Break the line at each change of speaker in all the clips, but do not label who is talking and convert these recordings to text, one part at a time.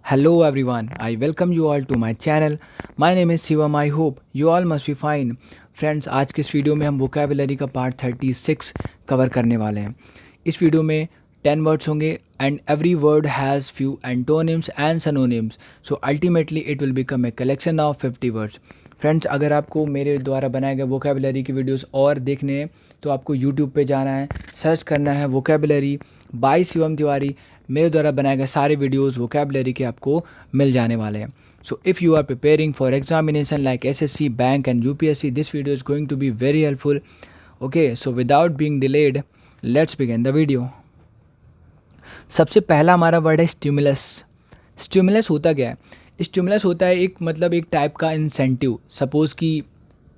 Hello everyone, I welcome you all to my channel. My name is Shivam. I hope you all must be fine. Friends, आज के इस video में हम vocabulary का part 36 cover करने वाले हैं। इस वीडियो में 10 वर्ड्स होंगे and every word has few antonyms and synonyms, so ultimately it will become a collection of 50 words. Friends, अगर आपको मेरे द्वारा बनाए गए वोकेबलरी की वीडियोस और देखने हैं तो आपको यूट्यूब पे जाना है, सर्च करना है वोकेबलरी बाय शिवम तिवारी। मेरे द्वारा बनाए गए सारे वीडियोस वोकेबलरी के आपको मिल जाने वाले हैं। So if you are preparing for examination like SSC, bank and UPSC, this video is going to be very helpful. Okay, so without being delayed, let's begin the video. सबसे पहला हमारा word है stimulus. Stimulus होता क्या है? Stimulus होता है एक टाइप का इंसेंटिव। सपोज़ कि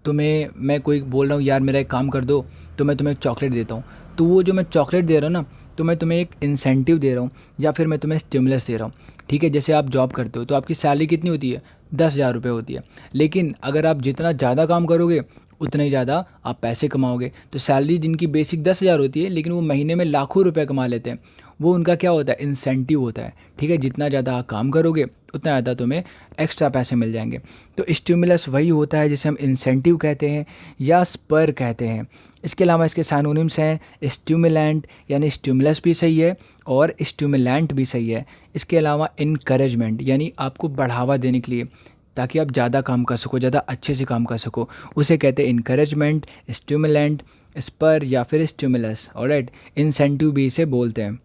तुम्हें मैं कोई बोल रहा हूँ यार मेरा एक काम कर दो, तो मैं तुम्हें चॉकलेट देता हूँ। तो वो जो मैं चॉकलेट दे रहा हूँ ना, तो मैं तुम्हें एक इंसेंटिव दे रहा हूँ या फिर मैं तुम्हें स्टिमुलस दे रहा हूँ। ठीक है, जैसे आप जॉब करते हो तो आपकी सैलरी कितनी होती है? 10,000 रुपये होती है। लेकिन अगर आप जितना ज़्यादा काम करोगे उतना ही ज़्यादा आप पैसे कमाओगे। तो सैलरी जिनकी बेसिक 10,000 होती है लेकिन वो महीने में लाखों रुपए कमा लेते हैं, वो उनका क्या होता है? इंसेंटिव होता है। ठीक है, जितना ज़्यादा आप काम करोगे उतना ज़्यादा तुम्हें एक्स्ट्रा पैसे मिल जाएंगे। तो स्टिमुलस वही होता है जिसे हम इंसेंटिव कहते हैं या स्पर कहते हैं। इसके अलावा इसके सिनोनिम्स हैं स्टिमुलेंट, यानी स्टिमुलस भी सही है और स्टिमुलेंट भी सही है। इसके अलावा इनकरेजमेंट, यानी आपको बढ़ावा देने के लिए ताकि आप ज़्यादा काम कर सको, ज़्यादा अच्छे से काम कर सको, उसे कहते हैं इनकरेजमेंट, स्टिमुलेंट, स्पर या फिर स्टिमुलस। ऑलराइट, इंसेंटिव भी इसे बोलते हैं।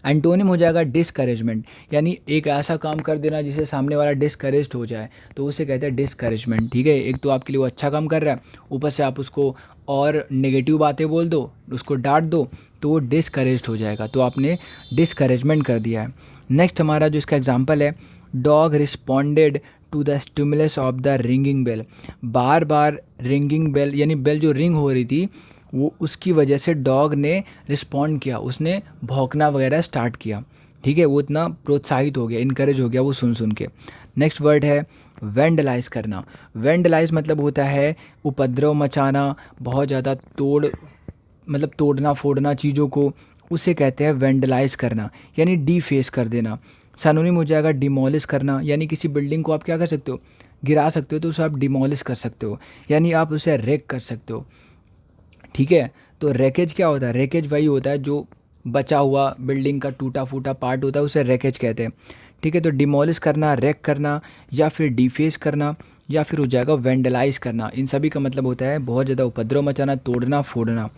एंटोनिम हो जाएगा डिस्करेजमेंट, यानी एक ऐसा काम कर देना जिससे सामने वाला डिस्करेज्ड हो जाए, तो उसे कहते हैं डिस्करेजमेंट। ठीक है, एक तो आपके लिए वो अच्छा काम कर रहा है, ऊपर से आप उसको और नेगेटिव बातें बोल दो, उसको डांट दो, तो वो डिस्करेज्ड हो जाएगा, तो आपने डिस्करेजमेंट कर दिया है। नेक्स्ट हमारा जो इसका एग्जांपल है, dog responded to the stimulus of the ringing bell. बार बार रिंगिंग बेल, यानी बेल जो रिंग हो रही थी, वो उसकी वजह से डॉग ने रिस्पॉन्ड किया, उसने भौंकना वगैरह स्टार्ट किया। ठीक है, वो इतना प्रोत्साहित हो गया, इनकरेज हो गया वो सुन के। नेक्स्ट वर्ड है वेंडलाइज करना। वेंडलाइज मतलब होता है उपद्रव मचाना, बहुत ज़्यादा तोड़ना फोड़ना चीज़ों को, उसे कहते हैं वेंडलाइज करना, यानी डीफेस कर देना। सिनोनिम हो जाएगा डिमोलिश करना, यानी किसी बिल्डिंग को आप क्या कर सकते हो? गिरा सकते हो, तो उसे आप डिमोलिश कर सकते हो, यानी आप उसे रेक कर सकते हो। ठीक है, तो रैकेज क्या होता है? रैकेज वही होता है जो बचा हुआ बिल्डिंग का टूटा फूटा पार्ट होता है, उसे रैकेज कहते हैं। ठीक है, तो डिमोलिश करना, रैक करना या फिर डिफेस करना या फिर हो जाएगा वेंडलाइज करना, इन सभी का मतलब होता है बहुत ज़्यादा उपद्रव मचाना, तोड़ना फोड़ना।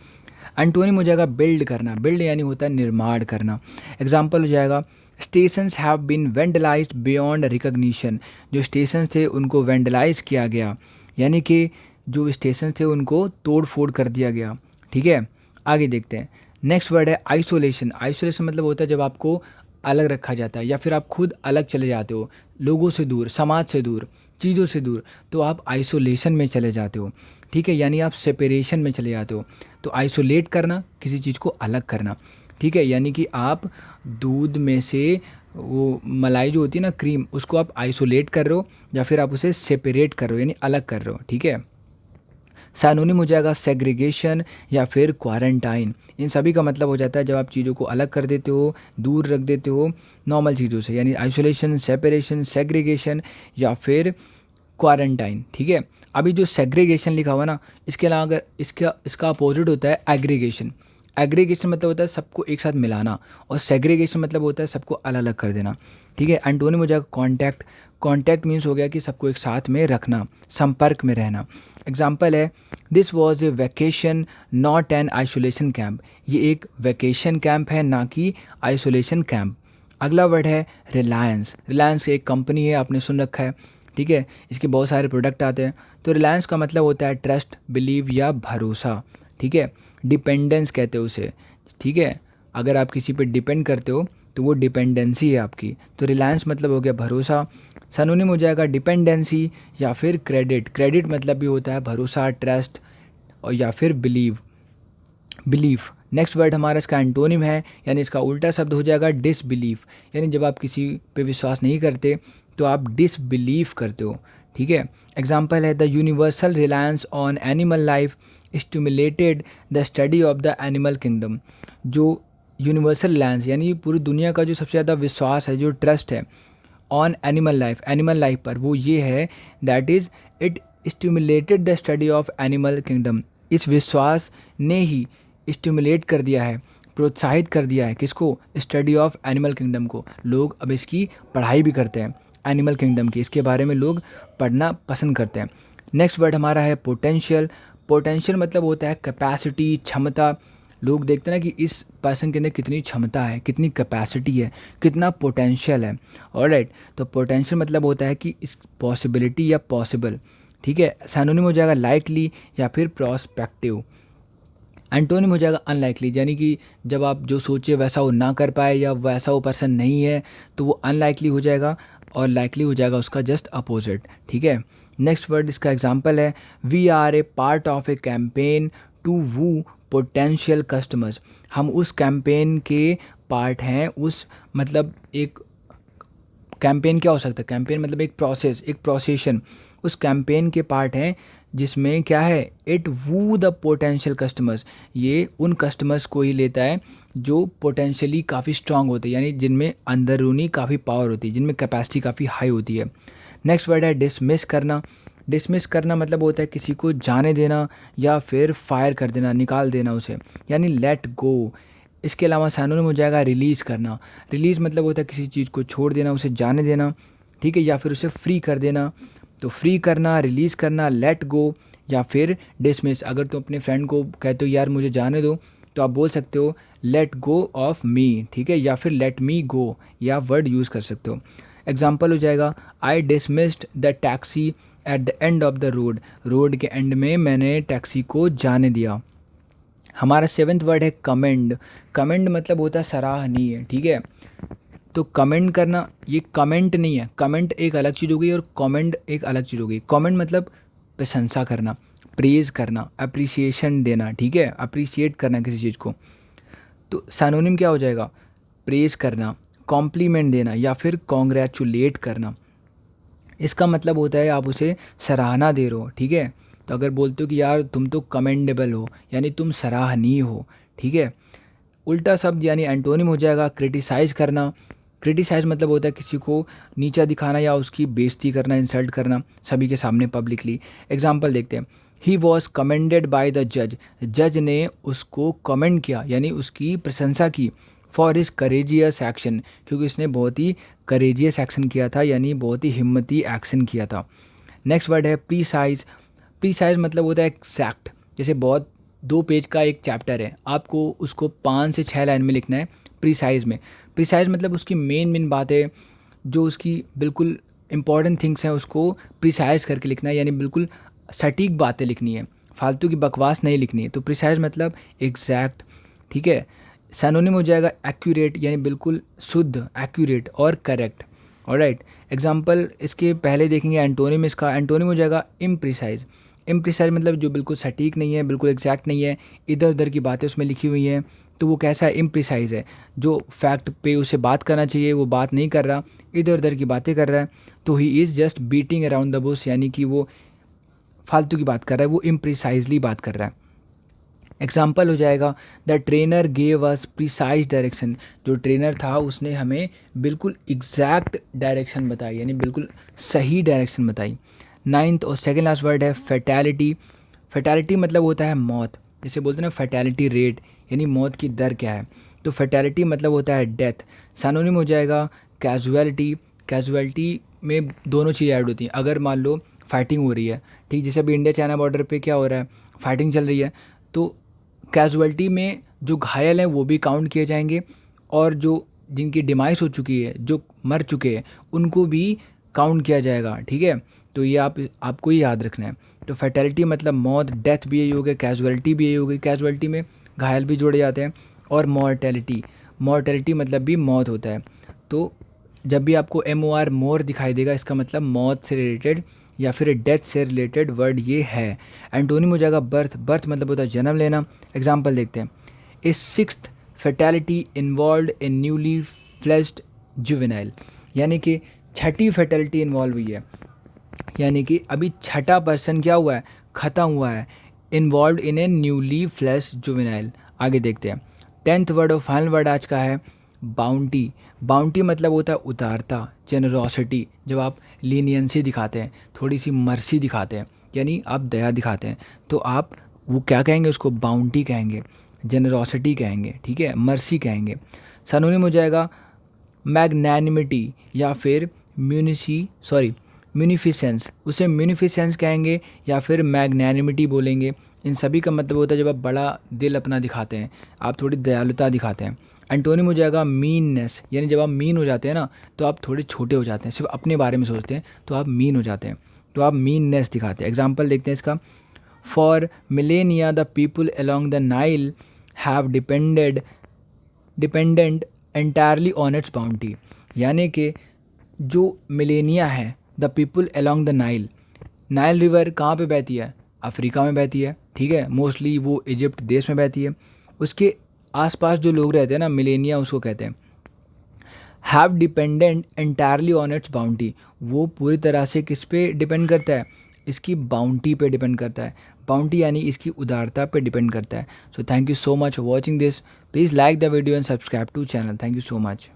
एंटोनिम हो जाएगा बिल्ड करना। बिल्ड यानी होता है निर्माण करना। एग्जाम्पल हो जाएगा stations have been vandalised beyond recognition. जो स्टेशन थे उनको वेंडलाइज किया गया, यानी कि जो स्टेशन थे उनको तोड़ फोड़ कर दिया गया। ठीक है, आगे देखते हैं। नेक्स्ट वर्ड है आइसोलेशन। आइसोलेशन मतलब होता है जब आपको अलग रखा जाता है या फिर आप खुद अलग चले जाते हो, लोगों से दूर, समाज से दूर, चीज़ों से दूर, तो आप आइसोलेशन में चले जाते हो। ठीक है, यानी आप सेपरेशन में चले जाते हो। तो आइसोलेट करना, किसी चीज़ को अलग करना। ठीक है, यानी कि आप दूध में से वो मलाई जो होती है ना, क्रीम, उसको आप आइसोलेट कर रहे हो या फिर आप उसे सेपरेट कर रहे हो, यानी अलग कर रहे हो। ठीक है, सिनोनिम हो जाएगा सेग्रीगेशन या फिर क्वारंटाइन। इन सभी का मतलब हो जाता है जब आप चीज़ों को अलग कर देते हो, दूर रख देते हो नॉर्मल चीज़ों से, यानी आइसोलेशन, सेपरेशन, सेग्रीगेशन या फिर क्वारंटाइन। ठीक है, अभी जो सेग्रीगेशन लिखा हुआ ना, इसके अलावा अगर इसका अपोजिट होता है एग्रीगेशन। एग्रीगेशन मतलब होता है सबको एक साथ मिलाना और सेग्रीगेशन मतलब होता है सबको अलग अलग कर देना। ठीक है, एंटोनिम हो जाएगा कॉन्टैक्ट। कॉन्टैक्ट मीन्स हो गया कि सबको एक साथ में रखना, संपर्क में रहना। एग्जाम्पल है this was a vacation not an isolation camp. ये एक वैकेशन कैंप है, ना कि आइसोलेशन कैंप। अगला वर्ड है रिलायंस। रिलायंस एक कंपनी है, आपने सुन रखा है। ठीक है, इसके बहुत सारे प्रोडक्ट आते हैं। तो रिलायंस का मतलब होता है ट्रस्ट, बिलीव या भरोसा। ठीक है, डिपेंडेंस कहते हो उसे। ठीक है, अगर आप किसी पे डिपेंड करते हो तो वो डिपेंडेंसी है आपकी। तो रिलायंस मतलब हो गया भरोसा। सिनोनिम हो जाएगा डिपेंडेंसी या फिर क्रेडिट। क्रेडिट मतलब भी होता है भरोसा, ट्रस्ट और या फिर बिलीफ। नेक्स्ट वर्ड हमारा इसका एंटोनिम है, यानी इसका उल्टा शब्द हो जाएगा डिसबिलीफ, यानी जब आप किसी पे विश्वास नहीं करते तो आप डिसबिलीव करते हो। ठीक है, एग्जाम्पल है the universal reliance on animal life stimulated the study of the animal kingdom. जो यूनिवर्सल रिलायंस यानी पूरी दुनिया का जो सबसे ज़्यादा विश्वास है, जो ट्रस्ट है, ऑन एनिमल लाइफ पर, वो ये है that is it stimulated the study of animal kingdom. इस विश्वास ने ही स्टिमुलेट कर दिया है, प्रोत्साहित कर दिया है किसको, स्टडी ऑफ एनिमल किंगडम को। लोग अब इसकी पढ़ाई भी करते हैं, एनिमल किंगडम की, इसके बारे में लोग पढ़ना पसंद करते हैं। नेक्स्ट वर्ड हमारा है पोटेंशियल। पोटेंशियल मतलब होता है कैपेसिटी, क्षमता। लोग देखते हैं ना कि इस पर्सन के अंदर कितनी क्षमता है, कितनी कैपेसिटी है, कितना पोटेंशियल है। ऑलराइट, तो पोटेंशियल मतलब होता है कि इस पॉसिबिलिटी या पॉसिबल, ठीक है। सिनोनिम हो जाएगा लाइकली या फिर प्रोस्पेक्टिव। एंटोनिम हो जाएगा अनलाइकली, यानी कि जब आप जो सोचे वैसा वो ना कर पाए या वैसा वो पर्सन नहीं है तो वो अनलाइकली हो जाएगा, और लाइकली हो जाएगा उसका जस्ट अपोजिट, ठीक है। नेक्स्ट वर्ड इसका एग्जांपल है we are a part of a campaign to woo potential customers. हम उस कैंपेन के पार्ट हैं, उस मतलब एक कैंपेन क्या हो सकता है, कैंपेन मतलब एक प्रोसेस, एक प्रोसेशन, उस कैंपेन के पार्ट हैं जिसमें क्या है, it woo the potential customers. ये उन कस्टमर्स को ही लेता है जो पोटेंशियली काफ़ी स्ट्रांग होते हैं, यानी जिनमें अंदरूनी काफ़ी पावर होती है, जिनमें कैपेसिटी काफ़ी हाई होती है। नेक्स्ट वर्ड है डिसमिस करना। डिसमिस करना मतलब होता है किसी को जाने देना या फिर फायर कर देना, निकाल देना उसे, यानी लेट गो। इसके अलावा सिनोनिम हो जाएगा रिलीज़ करना। रिलीज़ मतलब होता है किसी चीज़ को छोड़ देना, उसे जाने देना, ठीक है, या फिर उसे फ्री कर देना। तो फ्री करना, रिलीज़ करना, लेट गो या फिर डिसमिस। अगर तुम अपने फ्रेंड को कहते हो यार मुझे जाने दो, तो आप बोल सकते हो लेट गो ऑफ मी, ठीक है, या फिर लेट मी गो, या वर्ड यूज़ कर सकते हो। एग्जाम्पल हो जाएगा I dismissed the taxi at the end of the road. Road के एंड में मैंने टैक्सी को जाने दिया। हमारा सेवेंथ वर्ड है कमेंड। कमेंड मतलब होता है सराहनीय, ठीक है। तो कमेंट करना, ये कमेंट नहीं है, कमेंट एक अलग चीज़ हो गई और कमेंड एक अलग चीज़ हो गई। कमेंट मतलब प्रशंसा करना, प्रेज़ करना, अप्रिसिएशन देना, ठीक है, अप्रिसिएट करना किसी चीज़ को। तो सिनोनिम क्या हो जाएगा, प्रेज़ करना, कॉम्प्लीमेंट देना या फिर कॉन्ग्रेचुलेट करना। इसका मतलब होता है आप उसे सराहना दे रहे हो, ठीक है। तो अगर बोलते हो कि यार तुम तो कमेंडेबल हो, यानी तुम सराहनीय हो, ठीक है। उल्टा शब्द यानी एंटोनिम हो जाएगा क्रिटिसाइज़ करना। क्रिटिसाइज़ मतलब होता है किसी को नीचा दिखाना या उसकी बेइज्जती करना, इंसल्ट करना सभी के सामने पब्लिकली। एग्जाम्पल देखते हैं, he was commended by the जज। जज ने उसको कमेंट किया, यानी उसकी प्रशंसा की, फॉर हिज करेजियस एक्शन, क्योंकि उसने बहुत ही करेजियस एक्शन किया था, यानी बहुत ही हिम्मती एक्शन किया था। नेक्स्ट वर्ड है प्रीसाइज। प्रीसाइज मतलब होता है एग्जैक्ट। जैसे बहुत 2 पेज का एक चैप्टर है, आपको उसको 5 से 6 लाइन में लिखना है प्रीसाइज में। प्रीसाइज मतलब उसकी मेन बातें, जो उसकी बिल्कुल इंपॉर्टेंट थिंग्स हैं, उसको प्रीसाइज करके लिखना है, यानी बिल्कुल सटीक बातें लिखनी है, फालतू की बकवास नहीं लिखनी है। तो प्रीसाइज मतलब एग्जैक्ट, ठीक है। सिनोनिम हो जाएगा एक्यूरेट, यानी बिल्कुल शुद्ध, एक्यूरेट और करेक्ट। ऑलराइट, एग्जाम्पल इसके पहले देखेंगे एंटोनिम। इसका एंटोनिम हो जाएगा इम्प्रिसाइज। इम्प्रिसाइज मतलब जो बिल्कुल सटीक नहीं है, बिल्कुल एग्जैक्ट नहीं है, इधर उधर की बातें उसमें लिखी हुई हैं, तो वो कैसा है, इम्प्रिसाइज है। जो फैक्ट पे उसे बात करना चाहिए वो बात नहीं कर रहा, इधर उधर की बातें कर रहा है, तो he is just beating around the Bush, यानी कि वो फालतू की बात कर रहा है, वो इम्प्रिसाइजली बात कर रहा है। एग्जाम्पल हो जाएगा the trainer gave us precise direction. जो ट्रेनर था उसने हमें बिल्कुल एग्जैक्ट डायरेक्शन बताई, यानी बिल्कुल सही डायरेक्शन बताई। 9th और सेकेंड लास्ट वर्ड है फैटेलिटी। फैटेलिटी मतलब होता है मौत। जैसे बोलते हैं ना फैटेलिटी रेट, यानी मौत की दर क्या है, तो फैटेलिटी मतलब होता है डेथ। सिनोनिम हो जाएगा कैजुअलिटी। कैजुअलिटी में दोनों चीज़ ऐड होती हैं। अगर मान लो फाइटिंग हो रही है, ठीक, जैसे अभी इंडिया चाइना बॉर्डर पे क्या हो रहा है, फाइटिंग चल रही है, तो कैजुअलिटी में जो घायल हैं वो भी काउंट किए जाएंगे, और जो जिनकी डिमाइस हो चुकी है, जो मर चुके हैं, उनको भी काउंट किया जाएगा, ठीक है। तो ये आपको ही याद रखना है। तो फैटेलिटी मतलब मौत, डेथ भी यही हो गया, कैजुअलिटी भी यही हो गई, कैजुअलिटी में घायल भी जोड़े जाते हैं, और मॉर्टेलिटी, मॉर्टेलिटी मतलब भी मौत होता है। तो जब भी आपको MOR मोर दिखाई देगा, इसका मतलब मौत से रिलेटेड या फिर डेथ से रिलेटेड वर्ड ये है। एंटोनिम हो जाएगा बर्थ। बर्थ मतलब होता है जन्म लेना। एग्जाम्पल देखते हैं, ए 6th fatality involve in newly fledged juvenile, यानी कि 6ठी फैटेलिटी इन्वॉल्व हुई है, यानी कि अभी 6ठा पर्सन क्या हुआ है, ख़त्म हुआ है, involve in A newly fledged juvenile. आगे देखते हैं 10th वर्ड और फाइनल वर्ड आज का है बाउंटी। बाउंटी मतलब होता है उदारता, जेनरोसिटी। जब आप लीनियंसी दिखाते हैं, थोड़ी सी मर्सी दिखाते हैं, यानी आप दया दिखाते हैं, तो आप वो क्या कहेंगे, उसको बाउंटी कहेंगे, जेनरोसिटी कहेंगे, ठीक है, मर्सी कहेंगे। सनोनिम हो जाएगा मैग्नैनिमिटी या फिर म्यूनिफिसेंस, उसे म्यूनिफिसेंस कहेंगे या फिर मैग्नैनिमिटी बोलेंगे। इन सभी का मतलब होता है जब आप बड़ा दिल अपना दिखाते हैं, आप थोड़ी दयालुता दिखाते हैं। एंटोनिम हो जाएगा मीननेस, यानी जब आप मीन हो जाते हैं ना, तो आप थोड़े छोटे हो जाते हैं, सिर्फ अपने बारे में सोचते हैं, तो आप मीन हो जाते हैं, तो आप मीननेस दिखाते हैं। एग्जाम्पल देखते हैं इसका। For millennia the people along the Nile have dependent entirely on its bounty, यानी कि जो मिलेनिया है, the people along the Nile, Nile river कहाँ पे बहती है, अफ्रीका में बहती है, ठीक है, मोस्टली वो इजिप्ट देश में बहती है। उसके आसपास जो लोग रहते हैं ना, मिलेनिया उसको कहते हैं। Have dependent entirely on its bounty, वो पूरी तरह से किस पे डिपेंड करता है, इसकी बाउंटी पे डिपेंड करता है। बाउंटी यानी इसकी उदारता पे डिपेंड करता है। So thank you so much for watching this. Please like the video and subscribe to channel. Thank you so much.